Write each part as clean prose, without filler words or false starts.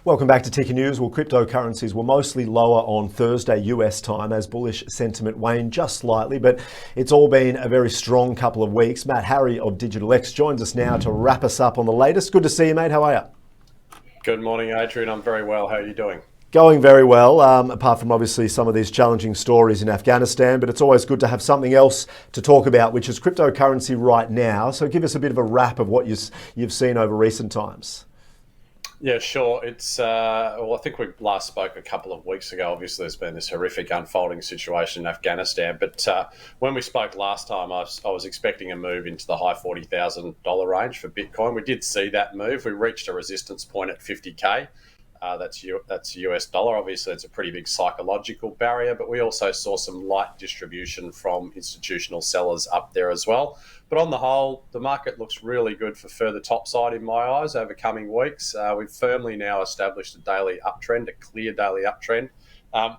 Welcome back to Ticker News. Well, cryptocurrencies were mostly lower on Thursday US time as bullish sentiment waned just slightly, but it's all been a very strong couple of weeks. Matt Harry of DigitalX joins us now to wrap us up on the latest. Good to see you, mate. How are you? Good morning, Adrian. I'm very well. How are you doing? Going very well, apart from obviously some of these challenging stories in Afghanistan, but it's always good to have something else to talk about, which is cryptocurrency right now. So give us a bit of a wrap of what you've seen over recent times. Yeah, sure. It's well, I think we last spoke a couple of weeks ago. Obviously, there's been this horrific unfolding situation in Afghanistan. But when we spoke last time, I was expecting a move into the high $40,000 range for Bitcoin. We did see that move. We reached a resistance point at 50K. That's US dollar. Obviously, it's a pretty big psychological barrier, but we also saw some light distribution from institutional sellers up there as well. But on the whole, the market looks really good for further topside in my eyes over coming weeks. We've firmly now established a daily uptrend, a clear daily uptrend.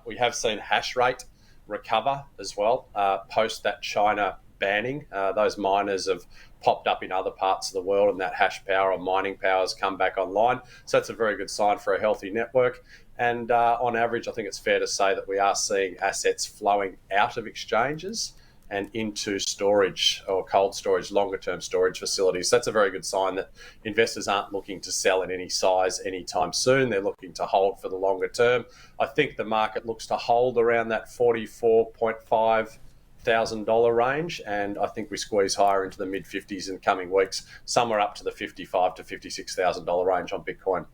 We have seen hash rate recover as well post that China banning. Those miners have popped up in other parts of the world and that hash power or mining power has come back online. So that's a very good sign for a healthy network. And on average, I think it's fair to say that we are seeing assets flowing out of exchanges and into storage or cold storage, longer term storage facilities. So that's a very good sign that investors aren't looking to sell in any size anytime soon. They're looking to hold for the longer term. I think the market looks to hold around that $44,500 range, and I think we squeeze higher into the mid 50s in coming weeks, somewhere up to the $55,000 to $56,000 range on Bitcoin.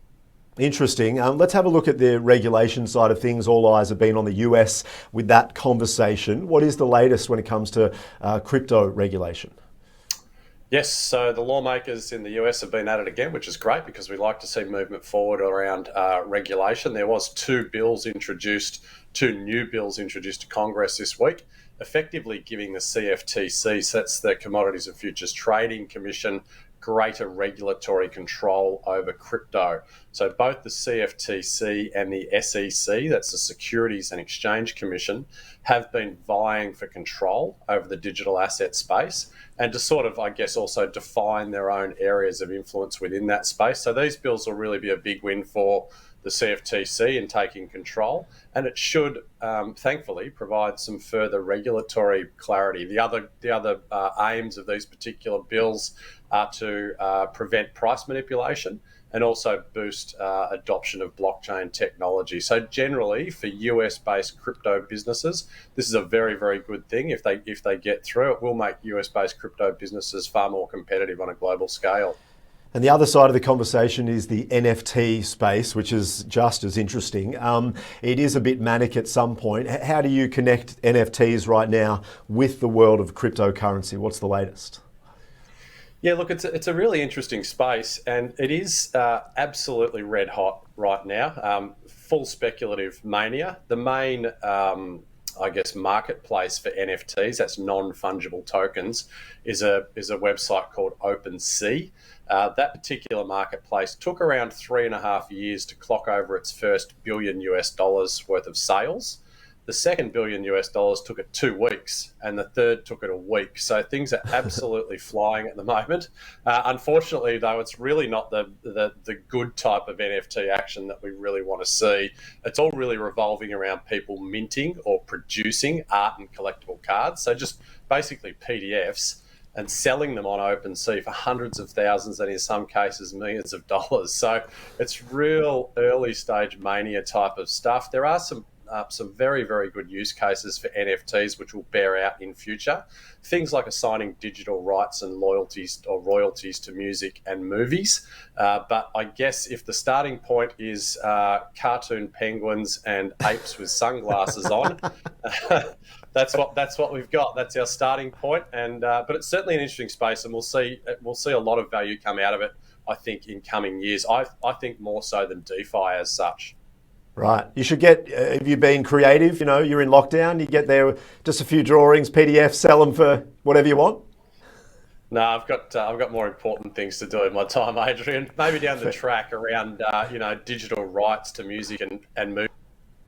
Interesting. Let's have a look at the regulation side of things. All eyes have been on the US with that conversation. What is the latest when it comes to crypto regulation? Yes, so the lawmakers in the US have been at it again, which is great because we like to see movement forward around regulation. There was two new bills introduced to Congress this week, effectively giving the CFTC, so that's the Commodities and Futures Trading Commission, greater regulatory control over crypto. So both the CFTC and the SEC, that's the Securities and Exchange Commission, have been vying for control over the digital asset space and to sort of, I guess, also define their own areas of influence within that space. So these bills will really be a big win for the CFTC in taking control, and it should, thankfully, provide some further regulatory clarity. The other aims of these particular bills are to prevent price manipulation and also boost adoption of blockchain technology. So generally, for US-based crypto businesses, this is a very, very good thing. If they get through, it will make US-based crypto businesses far more competitive on a global scale. And the other side of the conversation is the NFT space, which is just as interesting. It is a bit manic at some point. How do you connect NFTs right now with the world of cryptocurrency? What's the latest? Yeah, look, it's a really interesting space, and it is absolutely red hot right now. Full speculative mania. The main, I guess, marketplace for NFTs, that's non-fungible tokens, is a website called OpenSea. That particular marketplace took around 3.5 years to clock over its first billion US dollars worth of sales. The second billion US dollars took it 2 weeks, and the third took it a week. So things are absolutely flying at the moment. Unfortunately, though, it's really not the good type of NFT action that we really want to see. It's all really revolving around people minting or producing art and collectible cards. So just basically PDFs and selling them on OpenSea for hundreds of thousands and in some cases millions of dollars. So it's real early stage mania type of stuff. There are some very, very good use cases for NFTs which will bear out in future. Things like assigning digital rights and loyalties or royalties to music and movies. But I guess if the starting point is cartoon penguins and apes with sunglasses on, that's what we've got. That's our starting point. And but it's certainly an interesting space, and we'll see a lot of value come out of it, I think, in coming years. I think more so than DeFi as such. Right. You should get, if you've been creative, you're in lockdown, you get there, just a few drawings, PDFs, sell them for whatever you want. No, I've got more important things to do in my time, Adrian. Maybe down the track around, digital rights to music and movies.